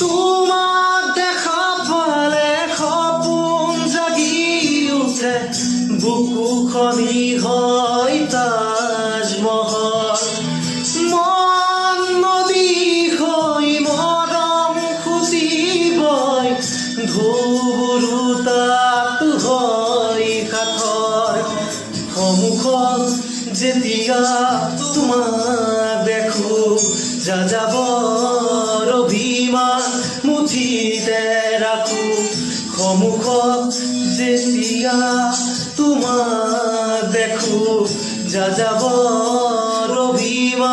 তোমাক দেখা পালে সপোন জাগি উঠে, বুকু খনি হয় তাজমহল। মন নদী হৈ মৰম খুটি বয়, ঢৌবোৰো তাত হয় সাঁথৰ। সন্মুখত যেতিয়া তোমাক দেখো, যাযাবৰ অভিমান মুঠিতে ৰাখো। সন্মুখত যেতিয়া তোমাক দেখো, যাযাবৰ